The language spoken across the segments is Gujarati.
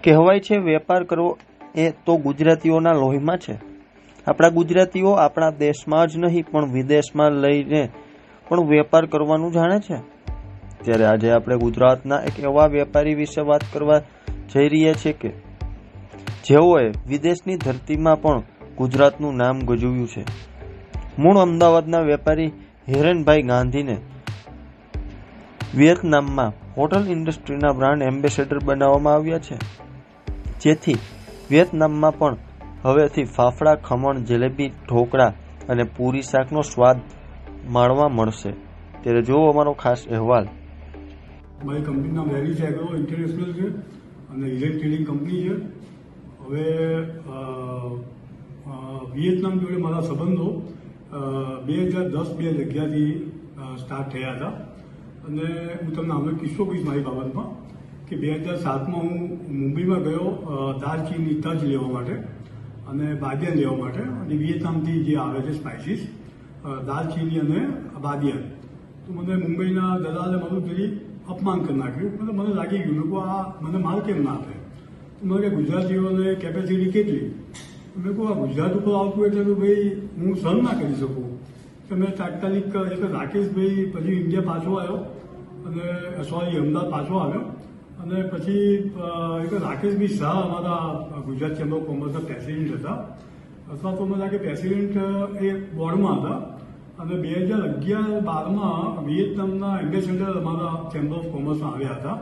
કહેવાય છે વેપાર કરવો એ તો ગુજરાતીઓના લોહીમાં છે. આપણા ગુજરાતીઓ આપણા દેશમાં જ નહીં પણ વિદેશમાં લઈને પણ વેપાર કરવાનું જાણે છે. ત્યારે આજે આપણે ગુજરાતના એક એવા વેપારી વિશે વાત કરવા જઈ રહ્યા છીએ કે જેઓએ વિદેશની ધરતીમાં પણ ગુજરાતનું નામ ગજવ્યું છે. મૂળ અમદાવાદના વેપારી હિરેનભાઈ ગાંધીને વિયેતનામમાં હોટલ ઇન્ડસ્ટ્રીના બ્રાન્ડ એમ્બેસેડર બનાવવામાં આવ્યા છે, જેથી વિયેતનામમાં પણ હવેથી ફાફડા, ખમણ, જલેબી, ઢોકળા અને પૂરી શાકનો સ્વાદ માણવા મળશે. ત્યારે જુઓ અમારો ખાસ અહેવાલ. મારી કંપનીનું નામ રેરીઝ એગ્રો ઇન્ટરનેશનલ છે અને હિરેન ટ્રેડિંગ કંપની છે. હવે વિયેતનામ જોડે મારા સંબંધો 2010-2011થી સ્ટાર્ટ થયા હતા. અને હું તમને આનો કિસ્સો કહીશ મારી બાબતમાં કે 2007માં હું મુંબઈમાં ગયો દાલચીની તજ લેવા માટે અને બાદિયાન લેવા માટે, અને વિયેતનામથી જે આવે છે સ્પાઇસીસ દાલચીની અને બાદિયાન. તો મને મુંબઈના દલાલે મારું જરી અપમાન કરી નાખ્યું. મને લાગી ગયું લોકો આ મને માલ કેમ ના આપે. તો મને કે ગુજરાતીઓને કેપેસિટી કેટલી. મેં કહું આ ગુજરાત ઉપર આવતું એટલે તો ભાઈ હું સહન ના કરી શકું. તો મેં તાત્કાલિક એક રાકેશભાઈ પછી ઇન્ડિયા પાછો આવ્યો અને અમદાવાદ પાછો આવ્યો અને પછી એક રાકેશભાઈ શાહ અમારા ગુજરાત ચેમ્બર ઓફ કોમર્સના પ્રેસિડેન્ટ હતા, અથવા તો મને લાગે પ્રેસિડેન્ટ એ બોર્ડમાં હતા. અને 2011-12માં વિયેતનામના એમ્બેસેડર અમારા ચેમ્બર ઓફ કોમર્સમાં આવ્યા હતા.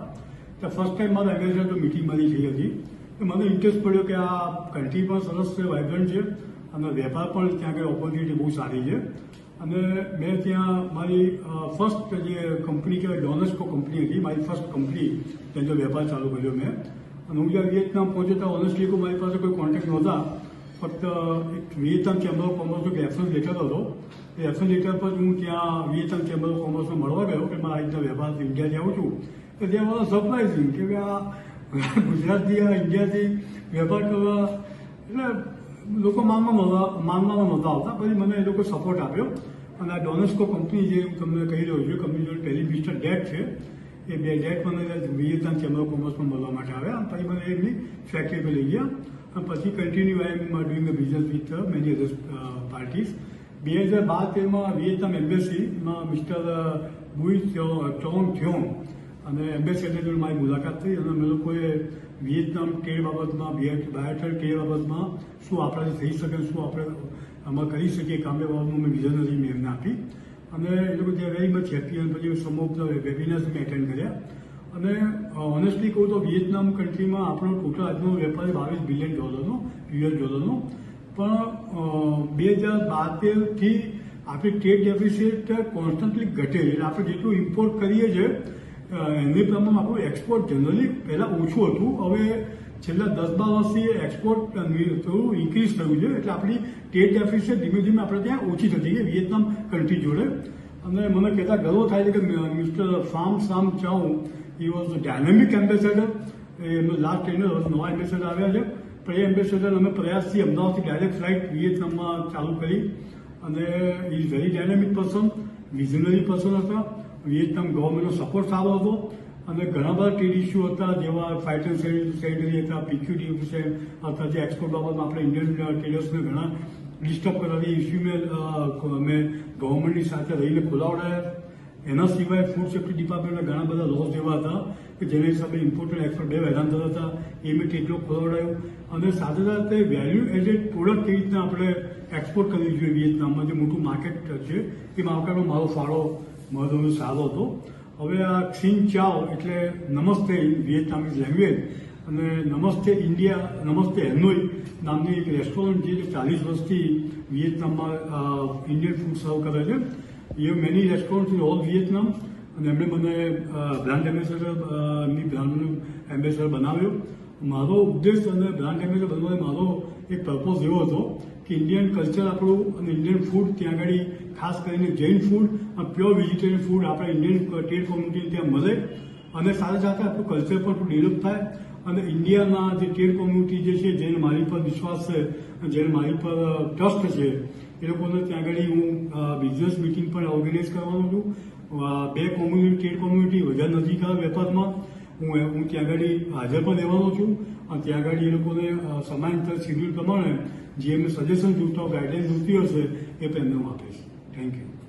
તો ફર્સ્ટ ટાઈમ મારા એમ્બેસેડર મિટિંગ મારી થઈ હતી. મને ઇન્ટરેસ્ટ પડ્યો કે આ કન્ટ્રી પણ સરસ છે, વાઇબ્રન્ટ છે અને વેપાર પણ ત્યાં આગળ ઓપોર્ચ્યુનિટી બહુ સારી છે. અને મેં ત્યાં મારી ફર્સ્ટ જે કંપની કહેવાય ડોનેસ્કો કંપની હતી, મારી ફર્સ્ટ કંપની તેનો વેપાર ચાલુ કર્યો મેં. અને હું જ્યાં વિયેતનામ પહોંચ્યો ત્યાં ઓનેસ્ટલી મારી પાસે કોઈ કોન્ટેક્ટ નહોતા, ફક્ત એક વિયેતનામ ચેમ્બર ઓફ કોમર્સનો એક રેફરન્સ લેટર હતો. એ રેફરન્સ લેટર પર હું ત્યાં વિયેતનામ ચેમ્બર ઓફ કોમર્સમાં મળવા ગયો કે મારા રીતના વેપાર ઇન્ડિયાથી આવું છું. તો ત્યાં મારા સરપ્રાઇઝિંગ કે આ ગુજરાતથી આ ઇન્ડિયાથી વેપાર કરવા એટલે લોકો માનવામાં નહોતા આવતા. પછી મને એ લોકો સપોર્ટ આપ્યો અને આ ડોનેસ્કો કંપની જે હું તમને કહી રહ્યો છું, કંપની જોડે પહેલી મિસ્ટર ડેટ છે, એ બે ડેટ મને વિયેતનામ ચેમ્બર ઓફ કોમર્સમાં મળવા માટે આવ્યા. પછી મને એમની ફેક્ટરી પર લઈ ગયા અને પછી continue I am doing a business with many other parties. 2012-13માં વિયેતનામ એમ્બેસીમાં મિસ્ટર બુઈ ચોંગ થ્યોંગ અને એમ્બેસેડર જોડે મારી મુલાકાત થઈ અને અમે લોકોએ વિયેતનામ ટ્રેડ બાબતમાં, બાયોટ્રેડ ટ્રેડ બાબતમાં શું આપણાથી થઈ શકે, શું આપણે આમાં કરી શકીએ કામ બાબતમાં મેં વિઝનરી મેં એમને આપી. અને એ લોકો જે વેરી મચ હેપી. અને પછી સમ ઓફ ધ વેબિનાર્સ મેં એટેન્ડ કર્યા. અને ઓનેસ્ટલી કહું તો વિયેતનામ કન્ટ્રીમાં આપણો ટોટલ આજનો વેપાર $22 બિલિયન US. પણ 2012-13થી આપણી ટ્રેડ ડેફિસિટ કોન્સ્ટન્ટલી ઘટે. એટલે આપણે જેટલું ઇમ્પોર્ટ કરીએ છીએ એની પ્રમાણે આપણું એક્સપોર્ટ જનરલી પહેલાં ઓછું હતું. હવે છેલ્લા 10-12 વર્ષથી એક્સપોર્ટ થોડું ઇન્ક્રીઝ થયું છે. એટલે આપણી ટ્રેડ ડેફિસિટ ધીમે ધીમે આપણે ત્યાં ઓછી થતી ગઈ વિયેતનામ કન્ટ્રી જોડે. અને મને કહેતા ગર્વ થાય છે કે મિસ્ટર ફામ સામ ચાઉ હી વોઝ ડાયનેમિક એમ્બેસેડર. એમનો લાસ્ટ ટ્રેનર નવા એમ્બેસેડર આવ્યા છે. પણ એ એમ્બેસેડર અમે પ્રયાસથી અમદાવાદથી ડાયરેક્ટ ફ્લાઇટ વિયેતનામમાં ચાલુ કરી. અને is very dynamic person, visionary person હતા. વિયેતનામ ગવર્મેન્ટનો સપોર્ટ સારો હતો અને ઘણા બધા ટ્રેડ ઇસ્યુ હતા, જેવા ફાઇટર સેનેટરી હતા, પીક્યુડી હતા, જે એક્સપોર્ટ બાબતમાં આપણે ઇન્ડિયન ટ્રેડર્સને ઘણા ડિસ્ટર્બ કરાવી ઇસ્યુ મેં ગવર્મેન્ટની સાથે રહીને ખોલાવડાયા. એના સિવાય ફૂડ સેફ્ટી ડિપાર્ટમેન્ટના ઘણા બધા લોસ જેવા હતા કે જેના હિસાબે ઇમ્પોર્ટ અને એક્સપોર્ટ બે હેરાન થતા હતા. એ મેં કેટલો ખોલાવડાયું. અને સાથે સાથે વેલ્યુ એડેડ પ્રોડક્ટ કેવી રીતના આપણે એક્સપોર્ટ કરવી જોઈએ વિયેતનામમાં, જે મોટું માર્કેટ છે, એ માર્કેટમાં મારો ફાળો મહત્વનો સારો હતો. હવે આ ક્સિન ચાવ એટલે નમસ્તે વિયેતનામીઝ લેંગ્વેજ અને નમસ્તે ઇન્ડિયા, નમસ્તે હેનોઈ નામની એક રેસ્ટોરન્ટ છે જે 40 વર્ષથી વિયેતનામમાં ઇન્ડિયન ફૂડ સર્વ કરે છે. A many restaurant in all Vietnam. અને એમણે મને બ્રાન્ડ એમ્બેસેડરની બ્રાન્ડનું એમ્બેસેડર બનાવ્યો. મારો ઉદ્દેશ અને બ્રાન્ડ એમ્બેસેડર બનવાનો મારો એક પર્પઝ એવો હતો કે ઇન્ડિયન કલ્ચર આપણું અને ઇન્ડિયન ફૂડ ત્યાં આગળ ખાસ કરીને જૈન ફૂડ અને પ્યોર વેજીટેરિયન ફૂડ આપણે ઇન્ડિયન ટ્રેડ કોમ્યુનિટી ત્યાં મળે અને સાથે સાથે આપણું કલ્ચર પણ ડેવલપ થાય. અને ઇન્ડિયાના જે ટ્રેડ કોમ્યુનિટી જે છે, જેને મારી પર વિશ્વાસ છે, જેને મારી પર ટ્રસ્ટ છે, એ લોકોને ત્યાં આગળ હું બિઝનેસ મિટિંગ પણ ઓર્ગેનાઇઝ કરવાનો છું. બે કોમ્યુનિટી, ટ્રેડ કોમ્યુનિટી વધારે નજીક આવે વેપારમાં હું ત્યાં આગળ હાજર પણ રહેવાનો છું અને ત્યાં આગળ એ લોકોને સમાંતર શિડ્યુલ પ્રમાણે જે એમને સજેશન જોઈતા ગાઈડલાઈન જોઈતી હશે એ પણ એમને હું આપીશ. Thank you.